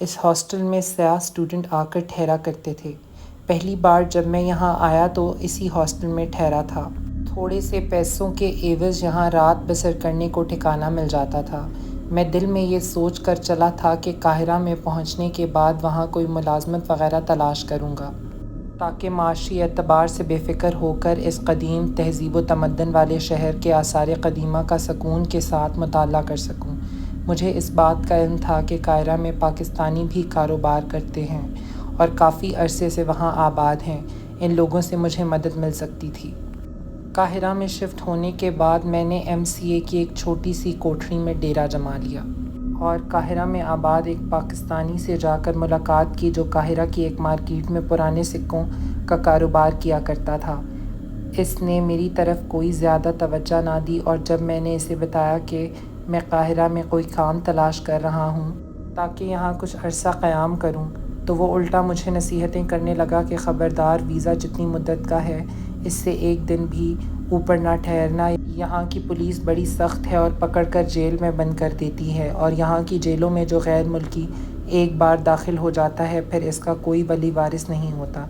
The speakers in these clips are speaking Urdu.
اس ہاسٹل میں سیاہ اسٹوڈنٹ آ کر ٹھہرا کرتے تھے۔ پہلی بار جب میں یہاں آیا تو اسی ہاسٹل میں ٹھہرا تھا۔ تھوڑے سے پیسوں کے عوض یہاں رات بسر کرنے کو ٹھکانہ مل جاتا تھا۔ میں دل میں یہ سوچ کر چلا تھا کہ قاہرہ میں پہنچنے کے بعد وہاں کوئی ملازمت وغیرہ تلاش کروں گا تاکہ معاشی اعتبار سے بے فکر ہو کر اس قدیم تہذیب و تمدن والے شہر کے آثار قدیمہ کا سکون کے ساتھ مطالعہ کر سکوں۔ مجھے اس بات کا علم تھا کہ قاہرہ میں پاکستانی بھی کاروبار کرتے ہیں اور کافی عرصے سے وہاں آباد ہیں۔ ان لوگوں سے مجھے مدد مل سکتی تھی۔ قاہرہ میں شفٹ ہونے کے بعد میں نے MCA کی ایک چھوٹی سی کوٹھری میں ڈیرا جما لیا اور قاہرہ میں آباد ایک پاکستانی سے جا کر ملاقات کی جو قاہرہ کی ایک مارکیٹ میں پرانے سکوں کا کاروبار کیا کرتا تھا۔ اس نے میری طرف کوئی زیادہ توجہ نہ دی اور جب میں نے اسے بتایا کہ میں قاہرہ میں کوئی کام تلاش کر رہا ہوں تاکہ یہاں کچھ عرصہ قیام کروں تو وہ الٹا مجھے نصیحتیں کرنے لگا کہ خبردار، ویزا جتنی مدت کا ہے اس سے ایک دن بھی اوپر نہ ٹھہرنا، یہاں کی پولیس بڑی سخت ہے اور پکڑ کر جیل میں بند کر دیتی ہے اور یہاں کی جیلوں میں جو غیر ملکی ایک بار داخل ہو جاتا ہے پھر اس کا کوئی ولی وارث نہیں ہوتا۔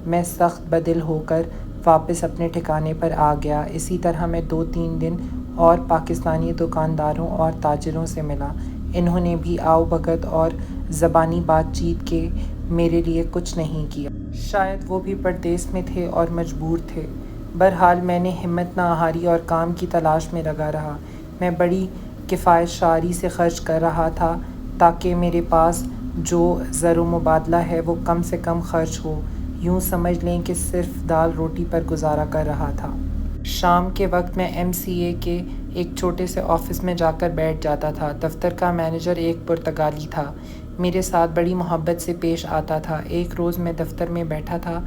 میں سخت بدل ہو کر واپس اپنے ٹھکانے پر آ گیا۔ اسی طرح میں 2-3 دن اور پاکستانی دکانداروں اور تاجروں سے ملا۔ انہوں نے بھی آؤ بھگت اور زبانی بات چیت کے میرے لیے کچھ نہیں کیا۔ شاید وہ بھی پردیس میں تھے اور مجبور تھے۔ بہرحال میں نے ہمت نہ ہاری اور کام کی تلاش میں لگا رہا۔ میں بڑی کفایت شعاری سے خرچ کر رہا تھا تاکہ میرے پاس جو زر و مبادلہ ہے وہ کم سے کم خرچ ہو۔ یوں سمجھ لیں کہ صرف دال روٹی پر گزارا کر رہا تھا۔ شام کے وقت میں MCA کے ایک چھوٹے سے آفس میں جا کر بیٹھ جاتا تھا۔ دفتر کا مینیجر ایک پرتگالی تھا، میرے ساتھ بڑی محبت سے پیش آتا تھا۔ ایک روز میں دفتر میں بیٹھا تھا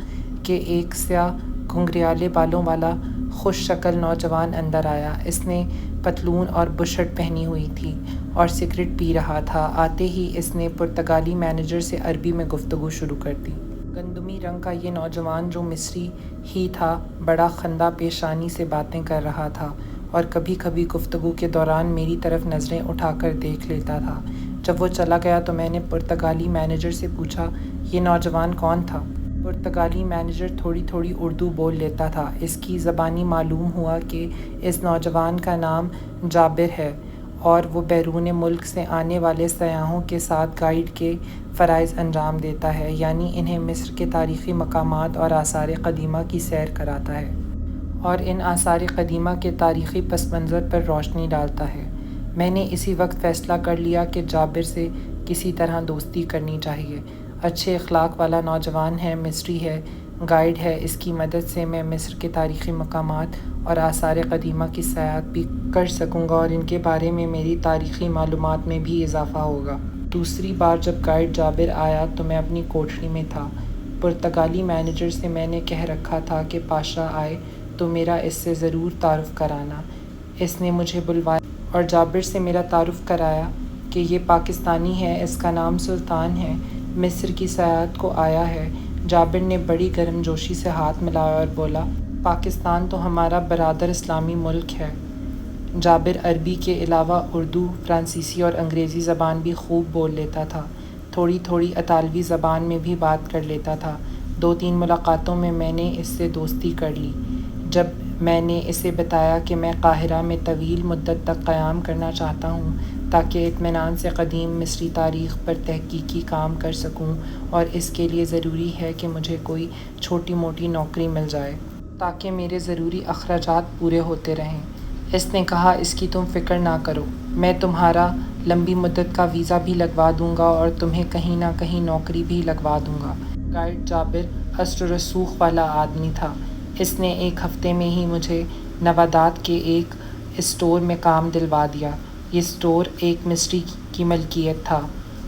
کہ ایک سیاہ گھنگریالے بالوں والا خوش شکل نوجوان اندر آیا۔ اس نے پتلون اور بشرٹ پہنی ہوئی تھی اور سگریٹ پی رہا تھا۔ آتے ہی اس نے پرتگالی مینیجر سے عربی میں گفتگو شروع کر دی۔ گندمی رنگ کا یہ نوجوان جو مصری ہی تھا بڑا خندہ پیشانی سے باتیں کر رہا تھا اور کبھی کبھی گفتگو کے دوران میری طرف نظریں اٹھا کر دیکھ لیتا تھا۔ جب وہ چلا گیا تو میں نے پرتگالی مینیجر سے پوچھا، یہ نوجوان کون تھا؟ پرتگالی مینیجر تھوڑی تھوڑی اردو بول لیتا تھا۔ اس کی زبانی معلوم ہوا کہ اس نوجوان کا نام جابر ہے اور وہ بیرون ملک سے آنے والے سیاحوں کے ساتھ گائیڈ کے فرائض انجام دیتا ہے، یعنی انہیں مصر کے تاریخی مقامات اور آثار قدیمہ کی سیر کراتا ہے اور ان آثار قدیمہ کے تاریخی پس منظر پر روشنی ڈالتا ہے۔ میں نے اسی وقت فیصلہ کر لیا کہ جابر سے کسی طرح دوستی کرنی چاہیے۔ اچھے اخلاق والا نوجوان ہے، مصری ہے، گائیڈ ہے، اس کی مدد سے میں مصر کے تاریخی مقامات اور آثار قدیمہ کی سیاحت بھی کر سکوں گا اور ان کے بارے میں میری تاریخی معلومات میں بھی اضافہ ہوگا۔ دوسری بار جب گائیڈ جابر آیا تو میں اپنی کوٹھری میں تھا۔ پرتگالی مینیجر سے میں نے کہہ رکھا تھا کہ پاشا آئے تو میرا اس سے ضرور تعارف کرانا۔ اس نے مجھے بلوایا اور جابر سے میرا تعارف کرایا کہ یہ پاکستانی ہے، اس کا نام سلطان ہے، مصر کی سیاحت کو آیا ہے۔ جابر نے بڑی گرم جوشی سے ہاتھ ملایا اور بولا، پاکستان تو ہمارا برادر اسلامی ملک ہے۔ جابر عربی کے علاوہ اردو، فرانسیسی اور انگریزی زبان بھی خوب بول لیتا تھا۔ تھوڑی تھوڑی اطالوی زبان میں بھی بات کر لیتا تھا۔ 2-3 ملاقاتوں میں میں نے اس سے دوستی کر لی۔ جب میں نے اسے بتایا کہ میں قاہرہ میں طویل مدت تک قیام کرنا چاہتا ہوں تاکہ اطمینان سے قدیم مصری تاریخ پر تحقیقی کام کر سکوں اور اس کے لیے ضروری ہے کہ مجھے کوئی چھوٹی موٹی نوکری مل جائے تاکہ میرے ضروری اخراجات پورے ہوتے رہیں، اس نے کہا، اس کی تم فکر نہ کرو، میں تمہارا لمبی مدت کا ویزا بھی لگوا دوں گا اور تمہیں کہیں نہ کہیں نوکری بھی لگوا دوں گا۔ گائیڈ جابر اثر و رسوخ والا آدمی تھا۔ اس نے ایک ہفتے میں ہی مجھے نوادات کے ایک اسٹور میں کام دلوا دیا۔ یہ اسٹور ایک مصری کی ملکیت تھا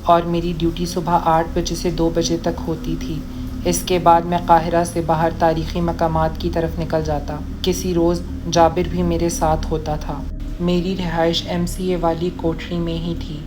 اور میری ڈیوٹی صبح 8 بجے سے 2 بجے تک ہوتی تھی۔ اس کے بعد میں قاہرہ سے باہر تاریخی مقامات کی طرف نکل جاتا۔ کسی روز جابر بھی میرے ساتھ ہوتا تھا۔ میری رہائش MCA والی کوٹھری میں ہی تھی۔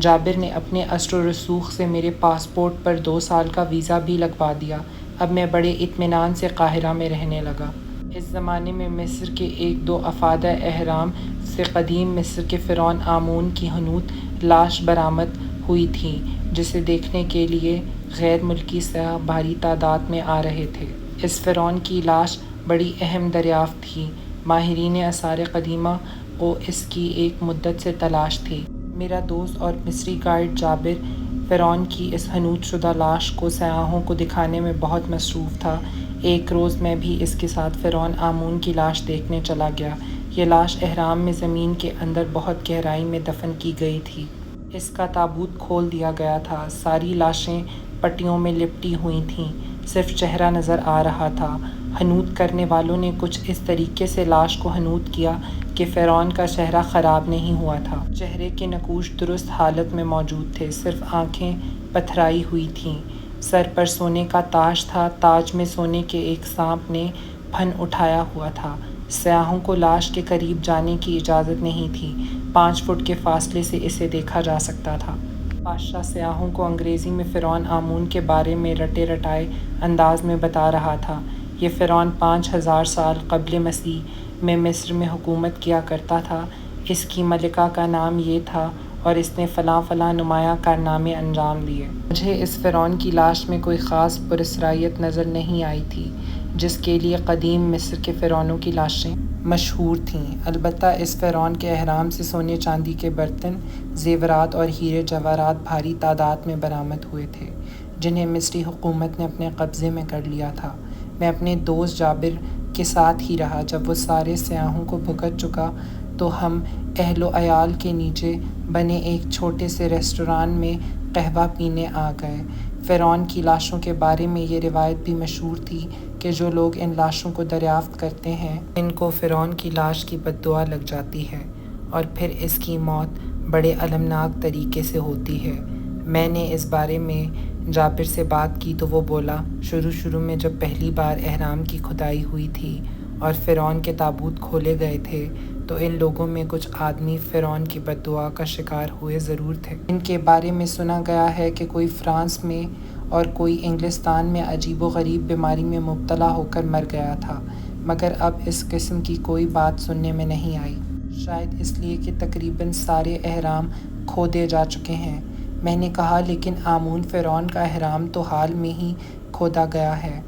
جابر نے اپنے اثر و رسوخ سے میرے پاسپورٹ پر 2 سال کا ویزا بھی لگوا دیا۔ اب میں بڑے اطمینان سے قاہرہ میں رہنے لگا۔ اس زمانے میں مصر کے 1-2 افادہ اہرام سے قدیم مصر کے فرعون آمون کی حنوط لاش برآمد ہوئی تھیں جسے دیکھنے کے لیے غیر ملکی سیاح بھاری تعداد میں آ رہے تھے۔ اس فرعون کی لاش بڑی اہم دریافت تھی۔ ماہرین آثار قدیمہ کو اس کی ایک مدت سے تلاش تھی۔ میرا دوست اور مصری گائیڈ جابر فرعون کی اس حنوط شدہ لاش کو سیاحوں کو دکھانے میں بہت مصروف تھا۔ ایک روز میں بھی اس کے ساتھ فرعون آمون کی لاش دیکھنے چلا گیا۔ یہ لاش اہرام میں زمین کے اندر بہت گہرائی میں دفن کی گئی تھی۔ اس کا تابوت کھول دیا گیا تھا۔ ساری لاشیں پٹیوں میں لپٹی ہوئی تھیں، صرف چہرہ نظر آ رہا تھا۔ حنوط کرنے والوں نے کچھ اس طریقے سے لاش کو حنوط کیا کہ فرعون کا چہرہ خراب نہیں ہوا تھا۔ چہرے کے نقوش درست حالت میں موجود تھے، صرف آنکھیں پتھرائی ہوئی تھیں۔ سر پر سونے کا تاج تھا، تاج میں سونے کے ایک سانپ نے پھن اٹھایا ہوا تھا۔ سیاحوں کو لاش کے قریب جانے کی اجازت نہیں تھی، 5 فٹ کے فاصلے سے اسے دیکھا جا سکتا تھا۔ بادشاہ سیاحوں کو انگریزی میں فرعون آمون کے بارے میں رٹے رٹائے انداز میں بتا رہا تھا۔ یہ فرعون 5000 سال قبل مسیح میں مصر میں حکومت کیا کرتا تھا۔ اس کی ملکہ کا نام یہ تھا اور اس نے فلاں فلاں نمایاں کارنامے انجام دیے۔ مجھے اس فرعون کی لاش میں کوئی خاص پراسرائیت نظر نہیں آئی تھی جس کے لیے قدیم مصر کے فرعونوں کی لاشیں مشہور تھیں۔ البتہ اس فرعون کے اہرام سے سونے چاندی کے برتن، زیورات اور ہیرے جواہرات بھاری تعداد میں برآمد ہوئے تھے جنہیں مصری حکومت نے اپنے قبضے میں کر لیا تھا۔ میں اپنے دوست جابر کے ساتھ ہی رہا۔ جب وہ سارے سیاحوں کو بھگت چکا تو ہم اہل و عیال کے نیچے بنے ایک چھوٹے سے ریستوران میں قہوہ پینے آ گئے۔ فرعون کی لاشوں کے بارے میں یہ روایت بھی مشہور تھی کہ جو لوگ ان لاشوں کو دریافت کرتے ہیں ان کو فرعون کی لاش کی بد دعا لگ جاتی ہے اور پھر اس کی موت بڑے المناک طریقے سے ہوتی ہے۔ میں نے اس بارے میں جابر سے بات کی تو وہ بولا، شروع میں جب پہلی بار اہرام کی کھدائی ہوئی تھی اور فرعون کے تابوت کھولے گئے تھے تو ان لوگوں میں کچھ آدمی فرعون کی بد دعا کا شکار ہوئے ضرور تھے۔ ان کے بارے میں سنا گیا ہے کہ کوئی فرانس میں اور کوئی انگلستان میں عجیب و غریب بیماری میں مبتلا ہو کر مر گیا تھا، مگر اب اس قسم کی کوئی بات سننے میں نہیں آئی، شاید اس لیے کہ تقریباً سارے اہرام کھودے جا چکے ہیں۔ میں نے کہا، لیکن آمون فرعون کا اہرام تو حال میں ہی کھودا گیا ہے،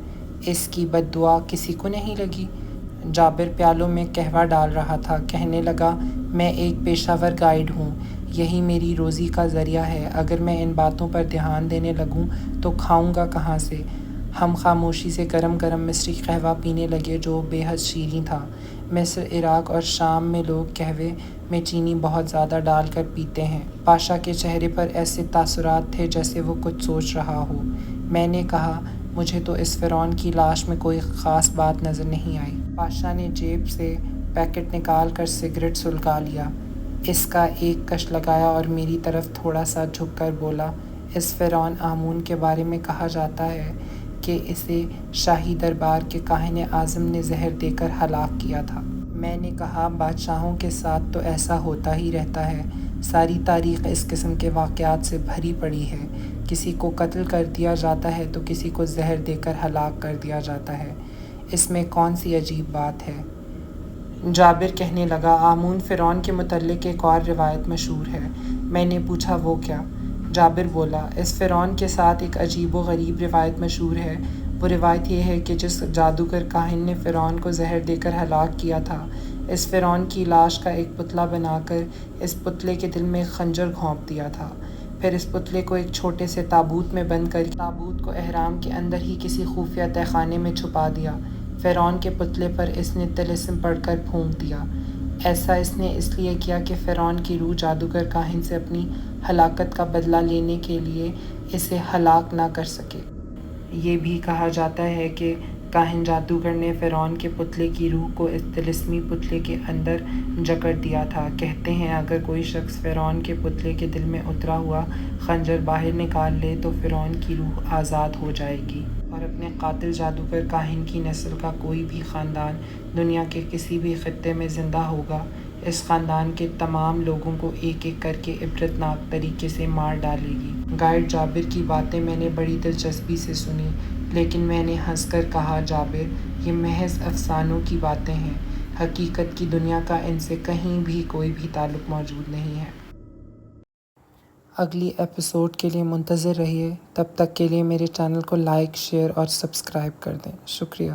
اس کی بد دعا کسی کو نہیں لگی؟ جابر پیالوں میں قہوہ ڈال رہا تھا، کہنے لگا، میں ایک پیشہ ور گائیڈ ہوں، یہی میری روزی کا ذریعہ ہے، اگر میں ان باتوں پر دھیان دینے لگوں تو کھاؤں گا کہاں سے؟ ہم خاموشی سے گرم گرم مصری قہوہ پینے لگے جو بے حد شیریں تھا۔ مصر، عراق اور شام میں لوگ قہوے میں چینی بہت زیادہ ڈال کر پیتے ہیں۔ پاشا کے چہرے پر ایسے تاثرات تھے جیسے وہ کچھ سوچ رہا ہو۔ میں نے کہا، مجھے تو اس فرعون کی لاش میں کوئی خاص بات نظر نہیں آئی۔ پاشا نے جیب سے پیکٹ نکال کر سگریٹ سلگا لیا، اس کا ایک کش لگایا اور میری طرف تھوڑا سا جھک کر بولا، اس فرعون آمون کے بارے میں کہا جاتا ہے کہ اسے شاہی دربار کے کاہن اعظم نے زہر دے کر ہلاک کیا تھا۔ میں نے کہا، بادشاہوں کے ساتھ تو ایسا ہوتا ہی رہتا ہے، ساری تاریخ اس قسم کے واقعات سے بھری پڑی ہے، کسی کو قتل کر دیا جاتا ہے تو کسی کو زہر دے کر ہلاک کر دیا جاتا ہے، اس میں کون سی عجیب بات ہے؟ جابر کہنے لگا، آمون فرعون کے متعلق ایک اور روایت مشہور ہے۔ میں نے پوچھا، وہ کیا؟ جابر بولا، اس فرعون کے ساتھ ایک عجیب و غریب روایت مشہور ہے۔ وہ روایت یہ ہے کہ جس جادوگر کاہن نے فرعون کو زہر دے کر ہلاک کیا تھا، اس فرعون کی لاش کا ایک پتلا بنا کر اس پتلے کے دل میں ایک خنجر گھونپ دیا تھا، پھر اس پتلے کو ایک چھوٹے سے تابوت میں بند کر تابوت کو اہرام کے اندر ہی کسی خفیہ تہہ خانے میں چھپا دیا۔ فرعون کے پتلے پر اس نے طلسم پڑھ کر پھونک دیا۔ ایسا اس نے اس لیے کیا کہ فرعون کی روح جادوگر کاہن سے اپنی ہلاکت کا بدلہ لینے کے لیے اسے ہلاک نہ کر سکے۔ یہ بھی کہا جاتا ہے کہ کاہن جادوگر نے فرعون کے پتلے کی روح کو اس طلسمی پتلے کے اندر جکڑ دیا تھا۔ کہتے ہیں اگر کوئی شخص فرعون کے پتلے کے دل میں اترا ہوا خنجر باہر نکال لے تو فرعون کی روح آزاد ہو جائے گی اور اپنے قاتل جادوگر کاہن کی نسل کا کوئی بھی خاندان دنیا کے کسی بھی خطے میں زندہ ہوگا، اس خاندان کے تمام لوگوں کو ایک ایک کر کے عبرتناک طریقے سے مار ڈالے گی۔ گائیڈ جابر کی باتیں میں نے بڑی دلچسپی سے سنی، لیکن میں نے ہنس کر کہا، جابر، یہ محض افسانوں کی باتیں ہیں، حقیقت کی دنیا کا ان سے کہیں بھی کوئی بھی تعلق موجود نہیں ہے۔ اگلی ایپیسوڈ کے لیے منتظر رہیے، تب تک کے لیے میرے چینل کو لائک، شیئر اور سبسکرائب کر دیں۔ شکریہ۔